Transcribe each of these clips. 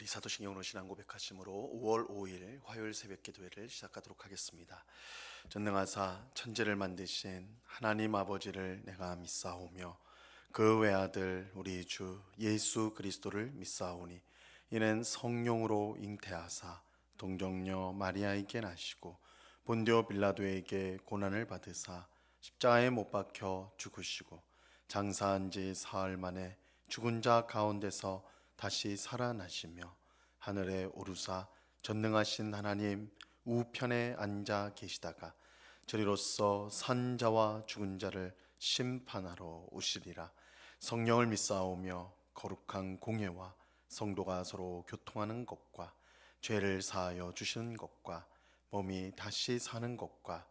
사도신경으로 신앙 고백하심으로 5월 5일 화요일 새벽 기도회를 시작하도록 하겠습니다. 전능하사 천지를 만드신 하나님 아버지를 내가 믿사오며 그 외아들 우리 주 예수 그리스도를 믿사오니 이는 성령으로 잉태하사 동정녀 마리아에게 나시고 본디오 빌라도에게 고난을 받으사 십자가에 못 박혀 죽으시고 장사한 지 사흘 만에 죽은 자 가운데서 다시 살아나시며 하늘에 오르사 전능하신 하나님 우편에 앉아 계시다가 저리로서 산 자와 죽은 자를 심판하러 오시리라. 성령을 믿사오며 거룩한 공예와 성도가 서로 교통하는 것과 죄를 사하여 주시는 것과 몸이 다시 사는 것과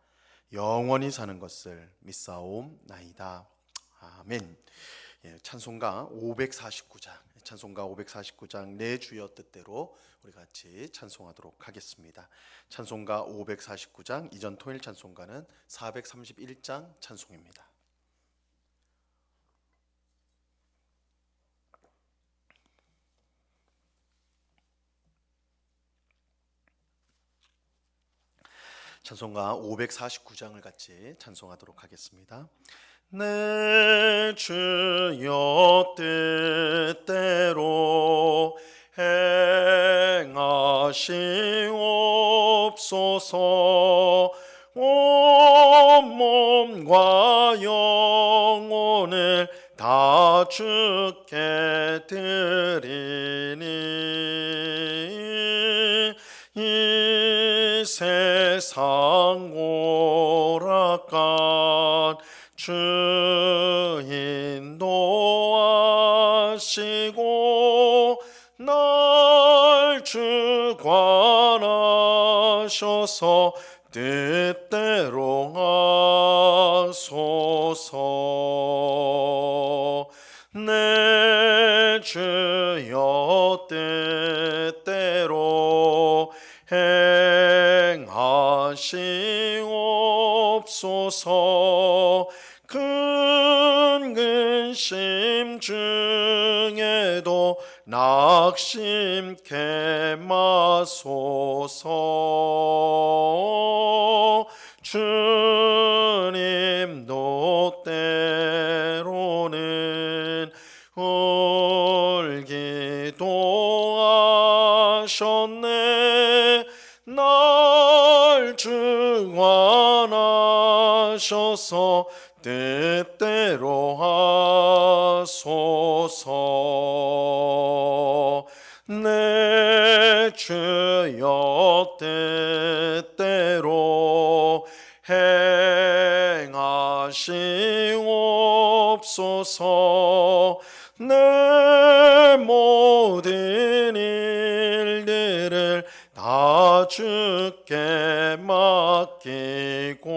영원히 사는 것을 믿사옵나이다. 아멘. 찬송가 549장 내 주여 뜻대로 우리 같이 찬송하도록 하겠습니다. 찬송가 549장 이전 통일 찬송가는 431장 찬송입니다. 찬송가 549장을 같이 찬송하도록 하겠습니다. 내 주여 뜻대로 행하시옵소서. 온몸과 영혼을 다 주께 드리니 이 세상 오락간 주 인도하시고 날 주관하셔서 뜻대로 하소서. 내 주여 뜻대로 행하시옵소서. 큰 근심 중에도 낙심케 마소서. 주님도 때로는 울기도 하셨네. 날 주관하셔서 뜻대로 하소서. 내 주여 뜻대로 행하시옵소서. 내 모든 일들을 다 주께 맡기고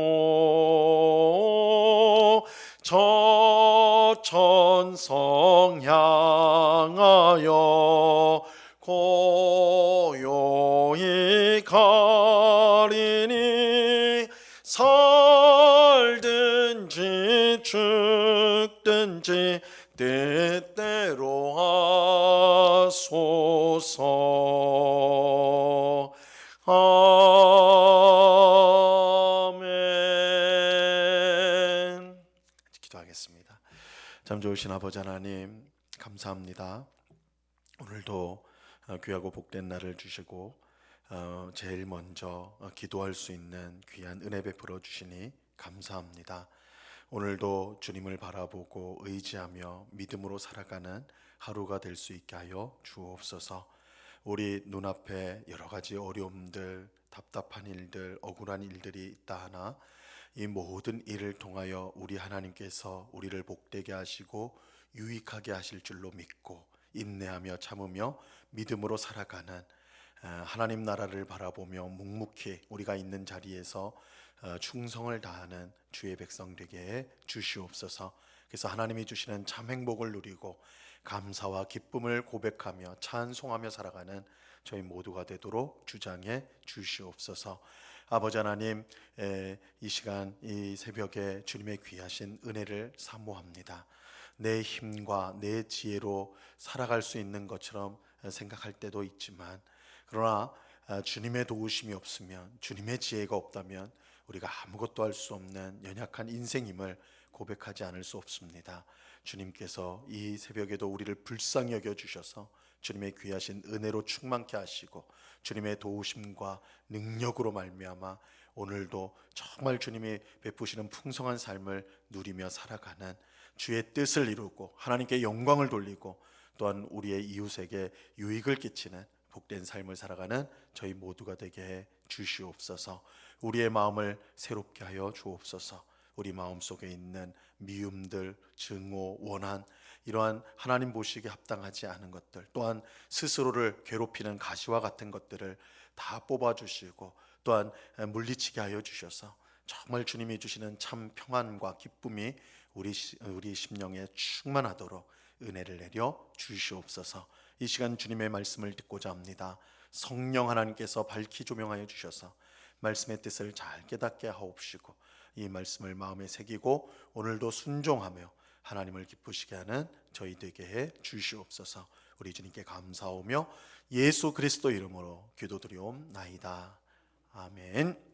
저 천성 향하여 고요히 가리니 살든지 죽든지 뜻대로 하소서. 아멘. 기도하겠습니다. 참 좋으신 아버지 하나님 감사합니다. 오늘도 귀하고 복된 날을 주시고 제일 먼저 기도할 수 있는 귀한 은혜 베풀어 주시니 감사합니다. 오늘도 주님을 바라보고 의지하며 믿음으로 살아가는 하루가 될 수 있게 하여 주옵소서. 우리 눈앞에 여러 가지 어려움들, 답답한 일들, 억울한 일들이 있다 하나 이 모든 일을 통하여 우리 하나님께서 우리를 복되게 하시고 유익하게 하실 줄로 믿고 인내하며 참으며 믿음으로 살아가는 하나님 나라를 바라보며 묵묵히 우리가 있는 자리에서 충성을 다하는 주의 백성 되게 해 주시옵소서. 그래서 하나님이 주시는 참 행복을 누리고 감사와 기쁨을 고백하며 찬송하며 살아가는 저희 모두가 되도록 주장해 주시옵소서. 아버지 하나님, 이 시간 이 새벽에 주님의 귀하신 은혜를 사모합니다. 내 힘과 내 지혜로 살아갈 수 있는 것처럼 생각할 때도 있지만, 그러나 주님의 도우심이 없으면, 주님의 지혜가 없다면 우리가 아무것도 할 수 없는 연약한 인생임을 고백하지 않을 수 없습니다. 주님께서 이 새벽에도 우리를 불쌍히 여겨 주셔서 주님의 귀하신 은혜로 충만케 하시고 주님의 도우심과 능력으로 말미암아 오늘도 정말 주님이 베푸시는 풍성한 삶을 누리며 살아가는, 주의 뜻을 이루고 하나님께 영광을 돌리고 또한 우리의 이웃에게 유익을 끼치는 복된 삶을 살아가는 저희 모두가 되게 해 주시옵소서. 우리의 마음을 새롭게 하여 주옵소서. 우리 마음속에 있는 미움들, 증오, 원한, 이러한 하나님 보시기에 합당하지 않은 것들, 또한 스스로를 괴롭히는 가시와 같은 것들을 다 뽑아주시고 또한 물리치게 하여 주셔서 정말 주님이 주시는 참 평안과 기쁨이 우리 심령에 충만하도록 은혜를 내려 주시옵소서. 이 시간 주님의 말씀을 듣고자 합니다. 성령 하나님께서 밝히 조명하여 주셔서 말씀의 뜻을 잘 깨닫게 하옵시고 이 말씀을 마음에 새기고 오늘도 순종하며 하나님을 기쁘시게 하는 저희 되게 해 주시옵소서. 우리 주님께 감사하며 예수 그리스도 이름으로 기도드리옵나이다. 아멘.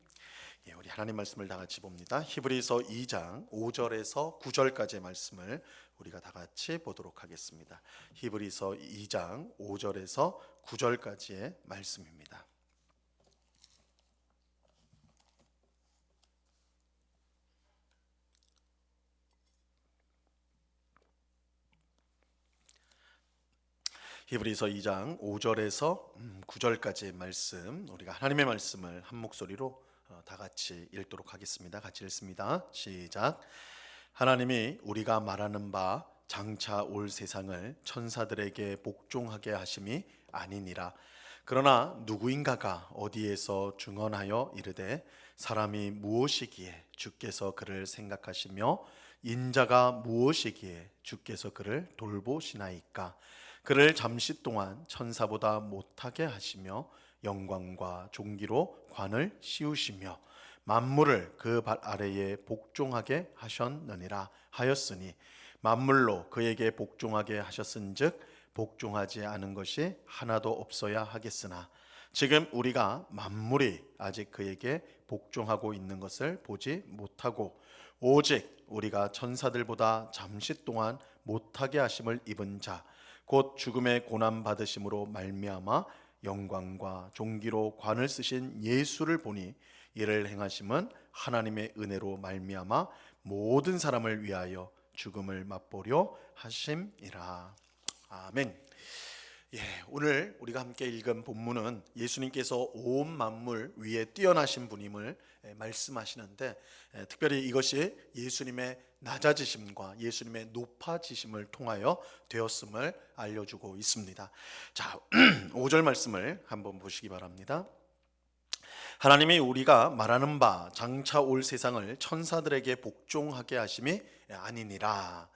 예, 우리 하나님 말씀을 다 같이 봅니다. 히브리서 2장 5절에서 9절까지의 말씀을 우리가 다 같이 보도록 하겠습니다. 히브리서 2장 5절에서 9절까지의 말씀입니다. 히브리서 2장 5절에서 9절까지의 말씀, 우리가 하나님의 말씀을 한 목소리로 다 같이 읽도록 하겠습니다. 같이 읽습니다. 시작. 하나님이 우리가 말하는 바 장차 올 세상을 천사들에게 복종하게 하심이 아니니라. 그러나 누구인가가 어디에서 증언하여 이르되 사람이 무엇이기에 주께서 그를 생각하시며 인자가 무엇이기에 주께서 그를 돌보시나이까. 그를 잠시 동안 천사보다 못하게 하시며 영광과 존귀로 관을 씌우시며 만물을 그 발 아래에 복종하게 하셨느니라 하였으니 만물로 그에게 복종하게 하셨은즉 복종하지 않은 것이 하나도 없어야 하겠으나 지금 우리가 만물이 아직 그에게 복종하고 있는 것을 보지 못하고 오직 우리가 천사들보다 잠시 동안 못하게 하심을 입은 자 곧 죽음의 고난 받으심으로 말미암아 영광과 존귀로 관을 쓰신 예수를 보니 이를 행하심은 하나님의 은혜로 말미암아 모든 사람을 위하여 죽음을 맛보려 하심이라. 아멘. 예, 오늘 우리가 함께 읽은 본문은 예수님께서 온 만물 위에 뛰어나신 분임을 말씀하시는데, 특별히 이것이 예수님의 낮아지심과 예수님의 높아지심을 통하여 되었음을 알려주고 있습니다. 자, 5절 말씀을 한번 보시기 바랍니다. 하나님이 우리가 말하는 바 장차 올 세상을 천사들에게 복종하게 하심이 아니니라.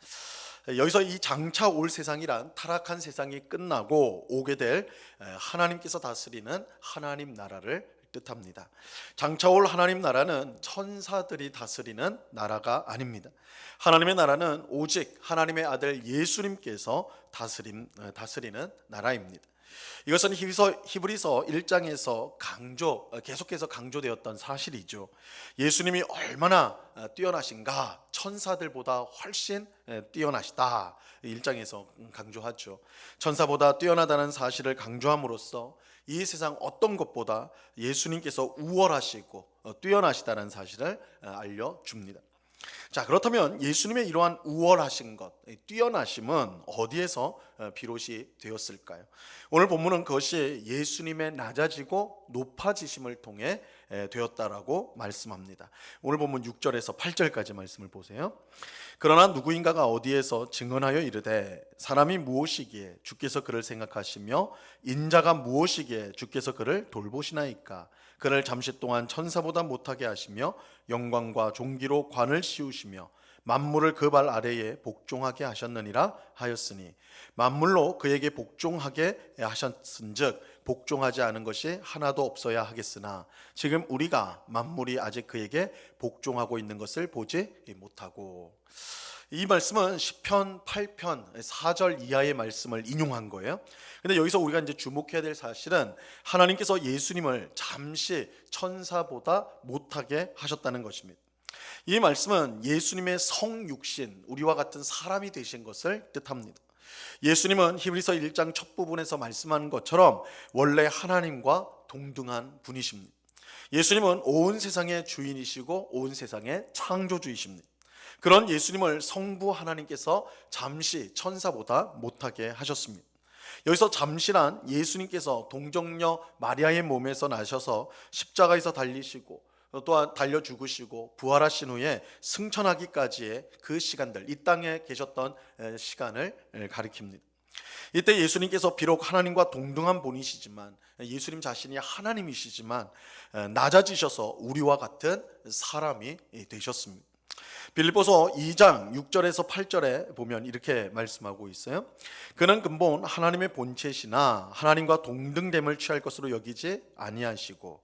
여기서 이 장차 올 세상이란 타락한 세상이 끝나고 오게 될 하나님께서 다스리는 하나님 나라를 뜻합니다. 장차 올 하나님 나라는 천사들이 다스리는 나라가 아닙니다. 하나님의 나라는 오직 하나님의 아들 예수님께서 다스리는 나라입니다. 이것은 히브리서 1장에서 계속해서 강조되었던 사실이죠. 예수님이 얼마나 뛰어나신가, 천사들보다 훨씬 뛰어나시다 1장에서 강조하죠. 천사보다 뛰어나다는 사실을 강조함으로써 이 세상 어떤 것보다 예수님께서 우월하시고 뛰어나시다는 사실을 알려줍니다. 자, 그렇다면 예수님의 이러한 우월하신 것, 뛰어나심은 어디에서 비롯이 되었을까요? 오늘 본문은 그것이 예수님의 낮아지고 높아지심을 통해 되었다라고 말씀합니다. 오늘 본문 6절에서 8절까지 말씀을 보세요. 그러나 누구인가가 어디에서 증언하여 이르되 사람이 무엇이기에 주께서 그를 생각하시며 인자가 무엇이기에 주께서 그를 돌보시나이까. 그를 잠시 동안 천사보다 못하게 하시며 영광과 존귀로 관을 씌우시며 만물을 그 발 아래에 복종하게 하셨느니라 하였으니 만물로 그에게 복종하게 하셨은즉 복종하지 않은 것이 하나도 없어야 하겠으나 지금 우리가 만물이 아직 그에게 복종하고 있는 것을 보지 못하고. 이 말씀은 시편 8편 4절 이하의 말씀을 인용한 거예요. 근데 여기서 우리가 이제 주목해야 될 사실은 하나님께서 예수님을 잠시 천사보다 못하게 하셨다는 것입니다. 이 말씀은 예수님의 성육신, 우리와 같은 사람이 되신 것을 뜻합니다. 예수님은 히브리서 1장 첫 부분에서 말씀한 것처럼 원래 하나님과 동등한 분이십니다. 예수님은 온 세상의 주인이시고 온 세상의 창조주이십니다. 그런 예수님을 성부 하나님께서 잠시 천사보다 못하게 하셨습니다. 여기서 잠시란 예수님께서 동정녀 마리아의 몸에서 나셔서 십자가에서 달리시고 또한 달려 죽으시고 부활하신 후에 승천하기까지의 그 시간들, 이 땅에 계셨던 시간을 가리킵니다. 이때 예수님께서 비록 하나님과 동등한 분이시지만, 예수님 자신이 하나님이시지만 낮아지셔서 우리와 같은 사람이 되셨습니다. 빌립보서 2장 6절에서 8절에 보면 이렇게 말씀하고 있어요. 그는 근본 하나님의 본체시나 하나님과 동등됨을 취할 것으로 여기지 아니하시고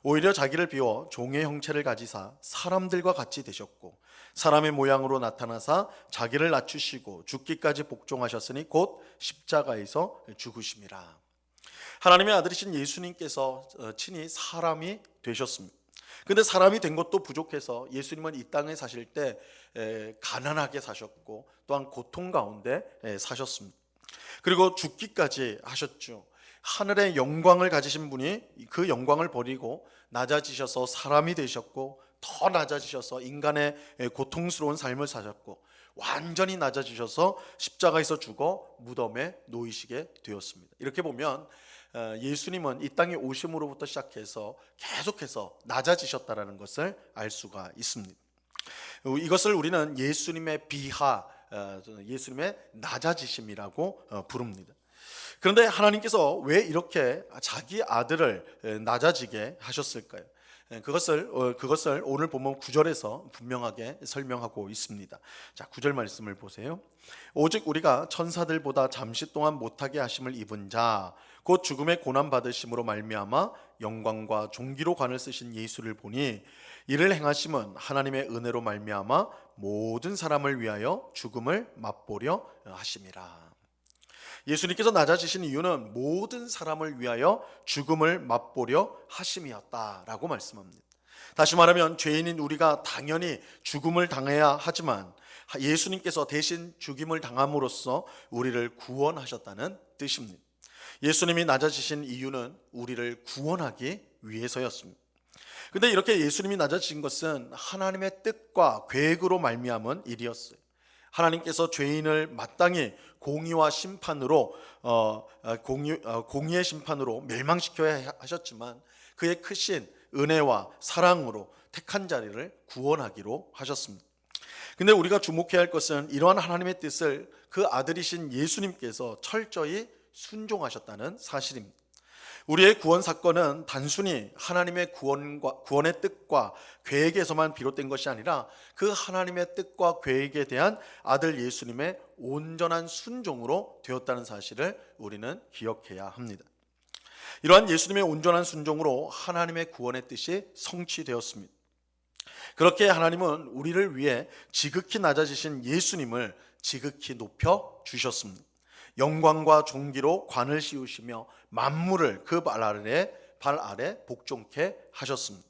오히려 자기를 비워 종의 형체를 가지사 사람들과 같이 되셨고 사람의 모양으로 나타나사 자기를 낮추시고 죽기까지 복종하셨으니 곧 십자가에서 죽으심이라. 하나님의 아들이신 예수님께서 친히 사람이 되셨습니다. 근데 사람이 된 것도 부족해서 예수님은 이 땅에 사실 때 가난하게 사셨고 또한 고통 가운데 사셨습니다. 그리고 죽기까지 하셨죠. 하늘의 영광을 가지신 분이 그 영광을 버리고 낮아지셔서 사람이 되셨고 더 낮아지셔서 인간의 고통스러운 삶을 사셨고 완전히 낮아지셔서 십자가에서 죽어 무덤에 놓이시게 되었습니다. 이렇게 보면 예수님은 이 땅에 오심으로부터 시작해서 계속해서 낮아지셨다는 것을 알 수가 있습니다. 이것을 우리는 예수님의 비하, 예수님의 낮아지심이라고 부릅니다. 그런데 하나님께서 왜 이렇게 자기 아들을 낮아지게 하셨을까요? 그것을 오늘 본문 9절에서 분명하게 설명하고 있습니다. 자, 9절 말씀을 보세요. 오직 우리가 천사들보다 잠시 동안 못하게 하심을 입은 자 곧 죽음의 고난 받으심으로 말미암아 영광과 존귀로 관을 쓰신 예수를 보니 이를 행하심은 하나님의 은혜로 말미암아 모든 사람을 위하여 죽음을 맛보려 하심이라. 예수님께서 낮아지신 이유는 모든 사람을 위하여 죽음을 맛보려 하심이었다라고 말씀합니다. 다시 말하면 죄인인 우리가 당연히 죽음을 당해야 하지만 예수님께서 대신 죽임을 당함으로써 우리를 구원하셨다는 뜻입니다. 예수님이 낮아지신 이유는 우리를 구원하기 위해서였습니다. 근데 이렇게 예수님이 낮아진 것은 하나님의 뜻과 계획으로 말미암은 일이었어요. 하나님께서 죄인을 마땅히 공의와 심판으로 공의의 심판으로 멸망시켜야 하셨지만 그의 크신 은혜와 사랑으로 택한 자리를 구원하기로 하셨습니다. 근데 우리가 주목해야 할 것은 이러한 하나님의 뜻을 그 아들이신 예수님께서 철저히 순종하셨다는 사실입니다. 우리의 구원 사건은 단순히 하나님의 구원의 뜻과 계획에서만 비롯된 것이 아니라 그 하나님의 뜻과 계획에 대한 아들 예수님의 온전한 순종으로 되었다는 사실을 우리는 기억해야 합니다. 이러한 예수님의 온전한 순종으로 하나님의 구원의 뜻이 성취되었습니다. 그렇게 하나님은 우리를 위해 지극히 낮아지신 예수님을 지극히 높여 주셨습니다. 영광과 존귀로 관을 씌우시며 만물을 그 발 아래 복종케 하셨습니다.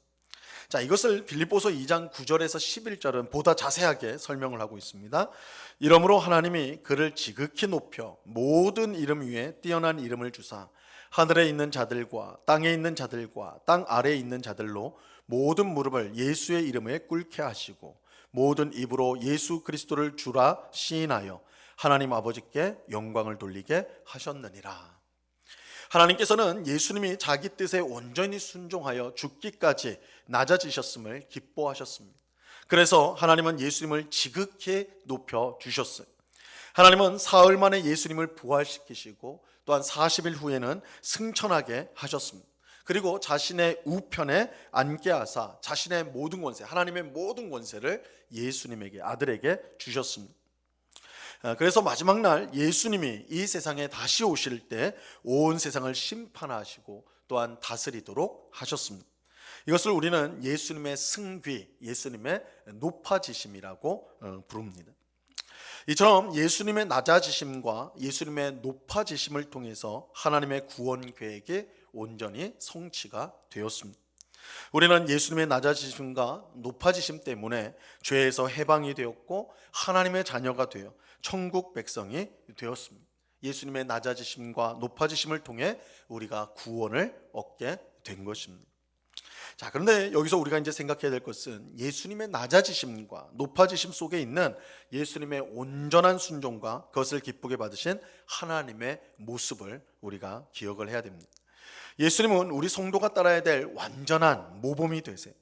자, 이것을 빌립보서 2장 9절에서 11절은 보다 자세하게 설명을 하고 있습니다. 이러므로 하나님이 그를 지극히 높여 모든 이름 위에 뛰어난 이름을 주사 하늘에 있는 자들과 땅에 있는 자들과 땅 아래에 있는 자들로 모든 무릎을 예수의 이름에 꿇게 하시고 모든 입으로 예수 그리스도를 주라 시인하여 하나님 아버지께 영광을 돌리게 하셨느니라. 하나님께서는 예수님이 자기 뜻에 온전히 순종하여 죽기까지 낮아지셨음을 기뻐하셨습니다. 그래서 하나님은 예수님을 지극히 높여 주셨어요. 하나님은 사흘 만에 예수님을 부활시키시고 또한 40일 후에는 승천하게 하셨습니다. 그리고 자신의 우편에 앉게 하사 자신의 모든 권세, 하나님의 모든 권세를 예수님에게, 아들에게 주셨습니다. 그래서 마지막 날 예수님이 이 세상에 다시 오실 때 온 세상을 심판하시고 또한 다스리도록 하셨습니다. 이것을 우리는 예수님의 승귀, 예수님의 높아지심이라고 부릅니다. 이처럼 예수님의 낮아지심과 예수님의 높아지심을 통해서 하나님의 구원 계획이 온전히 성취가 되었습니다. 우리는 예수님의 낮아지심과 높아지심 때문에 죄에서 해방이 되었고 하나님의 자녀가 되어 천국 백성이 되었습니다. 예수님의 낮아지심과 높아지심을 통해 우리가 구원을 얻게 된 것입니다. 자, 그런데 여기서 우리가 이제 생각해야 될 것은 예수님의 낮아지심과 높아지심 속에 있는 예수님의 온전한 순종과 그것을 기쁘게 받으신 하나님의 모습을 우리가 기억을 해야 됩니다. 예수님은 우리 성도가 따라야 될 완전한 모범이 되세요.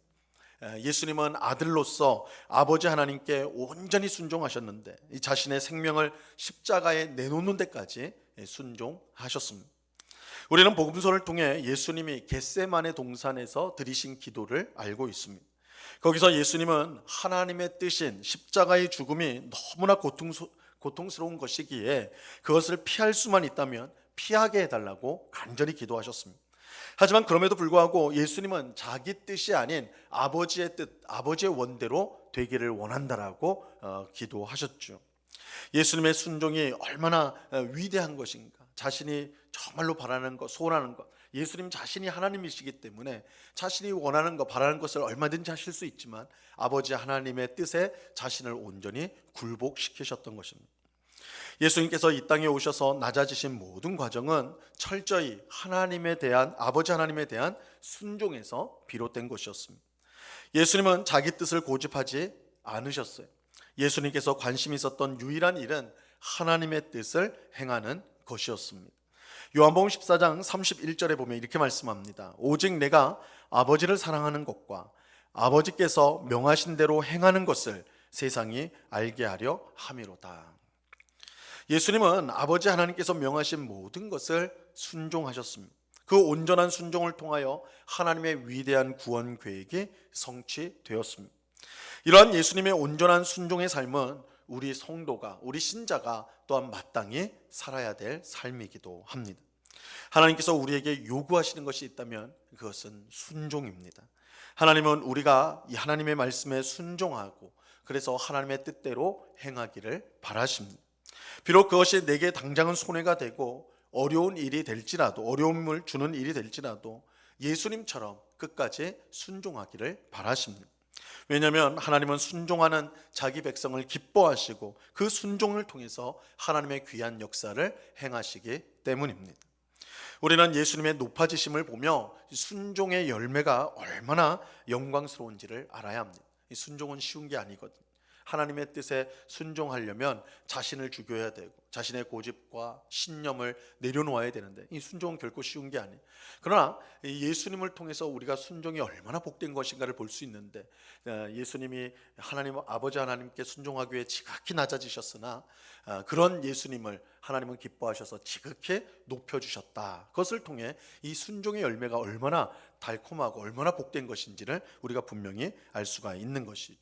예수님은 아들로서 아버지 하나님께 온전히 순종하셨는데 자신의 생명을 십자가에 내놓는 데까지 순종하셨습니다. 우리는 복음서를 통해 예수님이 겟세마네 동산에서 드리신 기도를 알고 있습니다. 거기서 예수님은 하나님의 뜻인 십자가의 죽음이 너무나 고통스러운 것이기에 그것을 피할 수만 있다면 피하게 해달라고 간절히 기도하셨습니다. 하지만 그럼에도 불구하고 예수님은 자기 뜻이 아닌 아버지의 뜻, 아버지의 원대로 되기를 원한다라고 기도하셨죠. 예수님의 순종이 얼마나 위대한 것인가, 자신이 정말로 바라는 것, 소원하는 것, 예수님 자신이 하나님이시기 때문에 자신이 원하는 것, 바라는 것을 얼마든지 하실 수 있지만 아버지 하나님의 뜻에 자신을 온전히 굴복시키셨던 것입니다. 예수님께서 이 땅에 오셔서 낮아지신 모든 과정은 철저히 하나님에 대한, 아버지 하나님에 대한 순종에서 비롯된 것이었습니다. 예수님은 자기 뜻을 고집하지 않으셨어요. 예수님께서 관심 있었던 유일한 일은 하나님의 뜻을 행하는 것이었습니다. 요한복음 14장 31절에 보면 이렇게 말씀합니다. 오직 내가 아버지를 사랑하는 것과 아버지께서 명하신 대로 행하는 것을 세상이 알게 하려 함이로다. 예수님은 아버지 하나님께서 명하신 모든 것을 순종하셨습니다. 그 온전한 순종을 통하여 하나님의 위대한 구원 계획이 성취되었습니다. 이러한 예수님의 온전한 순종의 삶은 우리 성도가, 우리 신자가 또한 마땅히 살아야 될 삶이기도 합니다. 하나님께서 우리에게 요구하시는 것이 있다면 그것은 순종입니다. 하나님은 우리가 이 하나님의 말씀에 순종하고 그래서 하나님의 뜻대로 행하기를 바라십니다. 비록 그것이 내게 당장은 손해가 되고 어려운 일이 될지라도, 어려움을 주는 일이 될지라도 예수님처럼 끝까지 순종하기를 바라십니다. 왜냐하면 하나님은 순종하는 자기 백성을 기뻐하시고 그 순종을 통해서 하나님의 귀한 역사를 행하시기 때문입니다. 우리는 예수님의 높아지심을 보며 순종의 열매가 얼마나 영광스러운지를 알아야 합니다. 이 순종은 쉬운 게 아니거든요. 하나님의 뜻에 순종하려면 자신을 죽여야 되고 자신의 고집과 신념을 내려놓아야 되는데 이 순종은 결코 쉬운 게 아니에요. 그러나 예수님을 통해서 우리가 순종이 얼마나 복된 것인가를 볼 수 있는데 예수님이 하나님 아버지 하나님께 순종하기 위해 지극히 낮아지셨으나 그런 예수님을 하나님은 기뻐하셔서 지극히 높여주셨다. 그것을 통해 이 순종의 열매가 얼마나 달콤하고 얼마나 복된 것인지를 우리가 분명히 알 수가 있는 것이죠.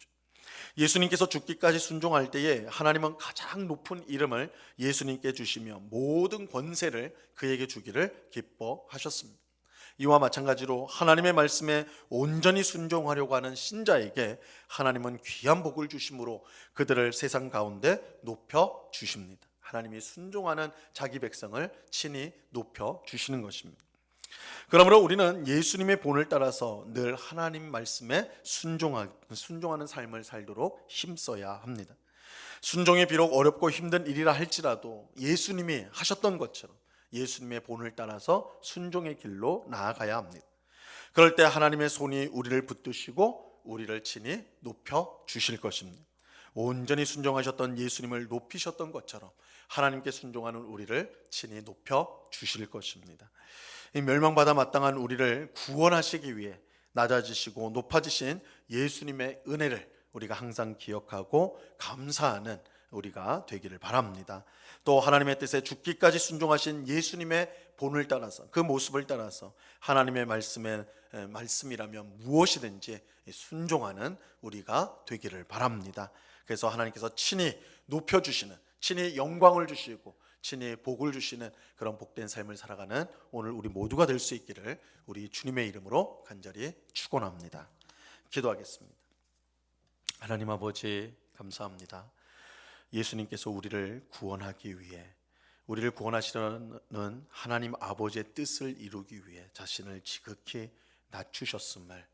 예수님께서 죽기까지 순종할 때에 하나님은 가장 높은 이름을 예수님께 주시며 모든 권세를 그에게 주기를 기뻐하셨습니다. 이와 마찬가지로 하나님의 말씀에 온전히 순종하려고 하는 신자에게 하나님은 귀한 복을 주심으로 그들을 세상 가운데 높여 주십니다. 하나님이 순종하는 자기 백성을 친히 높여 주시는 것입니다. 그러므로 우리는 예수님의 본을 따라서 늘 하나님 말씀에 순종하는 삶을 살도록 힘써야 합니다. 순종이 비록 어렵고 힘든 일이라 할지라도 예수님이 하셨던 것처럼 예수님의 본을 따라서 순종의 길로 나아가야 합니다. 그럴 때 하나님의 손이 우리를 붙드시고 우리를 친히 높여 주실 것입니다. 온전히 순종하셨던 예수님을 높이셨던 것처럼 하나님께 순종하는 우리를 친히 높여 주실 것입니다. 이 멸망받아 마땅한 우리를 구원하시기 위해 낮아지시고 높아지신 예수님의 은혜를 우리가 항상 기억하고 감사하는 우리가 되기를 바랍니다. 또 하나님의 뜻에 죽기까지 순종하신 예수님의 본을 따라서 그 모습을 따라서 하나님의 말씀이라면 무엇이든지 순종하는 우리가 되기를 바랍니다. 그래서 하나님께서 친히 높여주시는, 친히 영광을 주시고 친히 복을 주시는 그런 복된 삶을 살아가는 오늘 우리 모두가 될 수 있기를 우리 주님의 이름으로 간절히 축원합니다. 기도하겠습니다. 하나님 아버지 감사합니다. 예수님께서 우리를 구원하기 위해, 우리를 구원하시려는 하나님 아버지의 뜻을 이루기 위해 자신을 지극히 낮추셨음을,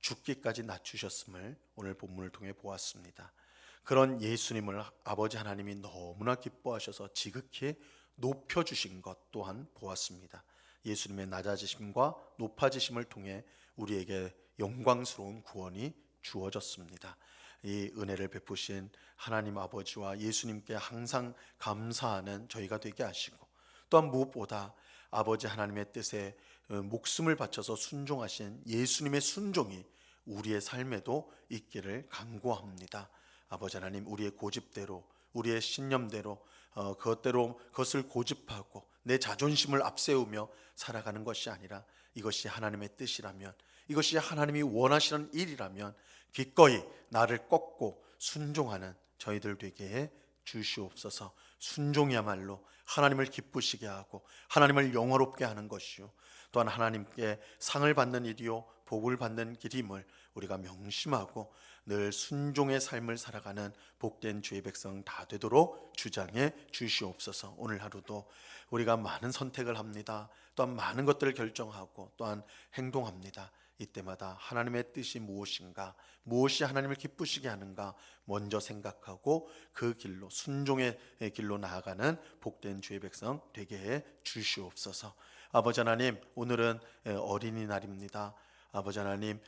죽기까지 낮추셨음을 오늘 본문을 통해 보았습니다. 그런 예수님을 아버지 하나님이 너무나 기뻐하셔서 지극히 높여주신 것 또한 보았습니다. 예수님의 낮아지심과 높아지심을 통해 우리에게 영광스러운 구원이 주어졌습니다. 이 은혜를 베푸신 하나님 아버지와 예수님께 항상 감사하는 저희가 되게 하시고, 또한 무엇보다 아버지 하나님의 뜻에 목숨을 바쳐서 순종하신 예수님의 순종이 우리의 삶에도 있기를 간구합니다. 아버지 하나님, 우리의 고집대로, 우리의 신념대로 그것을 고집하고 내 자존심을 앞세우며 살아가는 것이 아니라, 이것이 하나님의 뜻이라면, 이것이 하나님이 원하시는 일이라면 기꺼이 나를 꺾고 순종하는 저희들 되게 해 주시옵소서. 순종이야말로 하나님을 기쁘시게 하고 하나님을 영화롭게 하는 것이요, 또한 하나님께 상을 받는 일이요 복을 받는 길임을 우리가 명심하고 늘 순종의 삶을 살아가는 복된 주의 백성 다 되도록 주장해 주시옵소서. 오늘 하루도 우리가 많은 선택을 합니다. 또한 많은 것들을 결정하고 또한 행동합니다. 이때마다 하나님의 뜻이 무엇인가, 무엇이 하나님을 기쁘시게 하는가 먼저 생각하고 그 길로, 순종의 길로 나아가는 복된 주의 백성 되게 해 주시옵소서. 아버지 하나님, 오늘은 어린이날입니다. 아버지 하나님,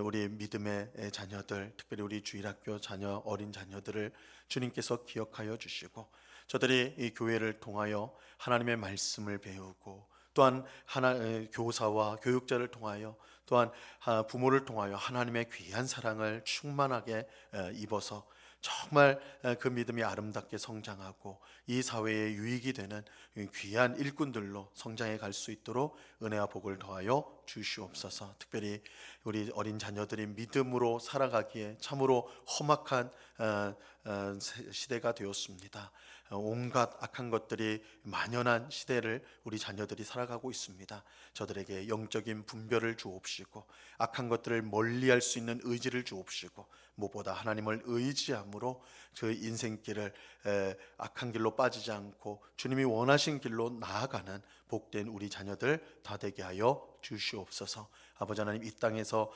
우리 믿음의 자녀들, 특별히 우리 주일학교 자녀, 어린 자녀들을 주님께서 기억하여 주시고, 저들이 이 교회를 통하여 하나님의 말씀을 배우고, 또한 교사와 교육자를 통하여, 또한 부모를 통하여 하나님의 귀한 사랑을 충만하게 입어서 정말 그 믿음이 아름답게 성장하고 이 사회에 유익이 되는 귀한 일꾼들로 성장해 갈 수 있도록 은혜와 복을 더하여 주시옵소서. 특별히 우리 어린 자녀들이 믿음으로 살아가기에 참으로 험악한 시대가 되었습니다. 온갖 악한 것들이 만연한 시대를 우리 자녀들이 살아가고 있습니다. 저들에게 영적인 분별을 주옵시고 악한 것들을 멀리할 수 있는 의지를 주옵시고, 무엇보다 하나님을 의지함으로 그 인생길을 악한 길로 빠지지 않고 주님이 원하신 길로 나아가는 복된 우리 자녀들 다 되게 하여 주시옵소서. 아버지 하나님, 이 땅에서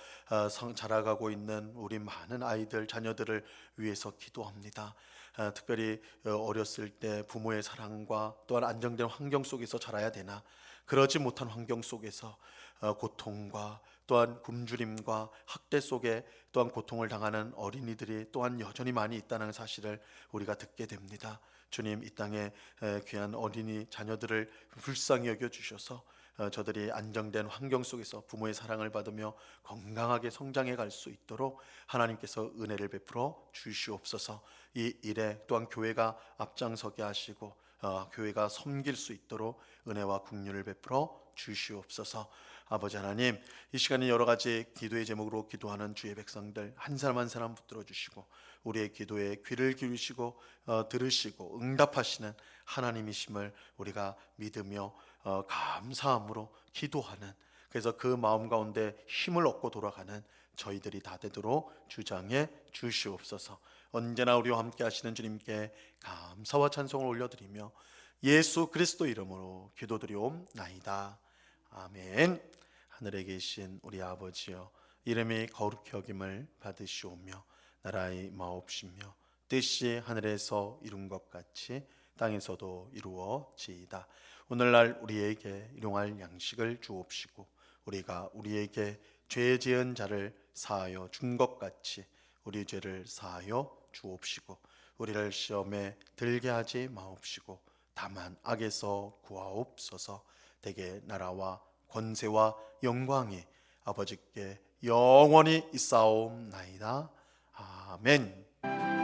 자라가고 있는 우리 많은 아이들, 자녀들을 위해서 기도합니다. 특별히 어렸을 때 부모의 사랑과 또한 안정된 환경 속에서 자라야 되나, 그러지 못한 환경 속에서 고통과 또한 굶주림과 학대 속에 또한 고통을 당하는 어린이들이 또한 여전히 많이 있다는 사실을 우리가 듣게 됩니다. 주님, 이 땅에 귀한 어린이 자녀들을 불쌍히 여겨 주셔서 저들이 안정된 환경 속에서 부모의 사랑을 받으며 건강하게 성장해 갈 수 있도록 하나님께서 은혜를 베풀어 주시옵소서. 이 일에 또한 교회가 앞장서게 하시고 교회가 섬길 수 있도록 은혜와 긍휼을 베풀어 주시옵소서. 아버지 하나님, 이 시간에 여러 가지 기도의 제목으로 기도하는 주의 백성들 한 사람 한 사람 붙들어 주시고 우리의 기도에 귀를 기울이시고 들으시고 응답하시는 하나님이심을 우리가 믿으며 감사함으로 기도하는, 그래서 그 마음 가운데 힘을 얻고 돌아가는 저희들이 다 되도록 주장해 주시옵소서. 언제나 우리와 함께 하시는 주님께 감사와 찬송을 올려드리며 예수 그리스도 이름으로 기도드리옵나이다. 아멘. 하늘에 계신 우리 아버지여, 이름이 거룩히 여김을 받으시오며 나라의 마옵시며 뜻이 하늘에서 이룬 것 같이 땅에서도 이루어지이다. 오늘날 우리에게 일용할 양식을 주옵시고 우리가 우리에게 죄 지은 자를 사하여 준 것 같이 우리 죄를 사하여 주옵시고 우리를 시험에 들게 하지 마옵시고 다만 악에서 구하옵소서. 대개 나라와 권세와 영광이 아버지께 영원히 있사옵나이다. 아멘.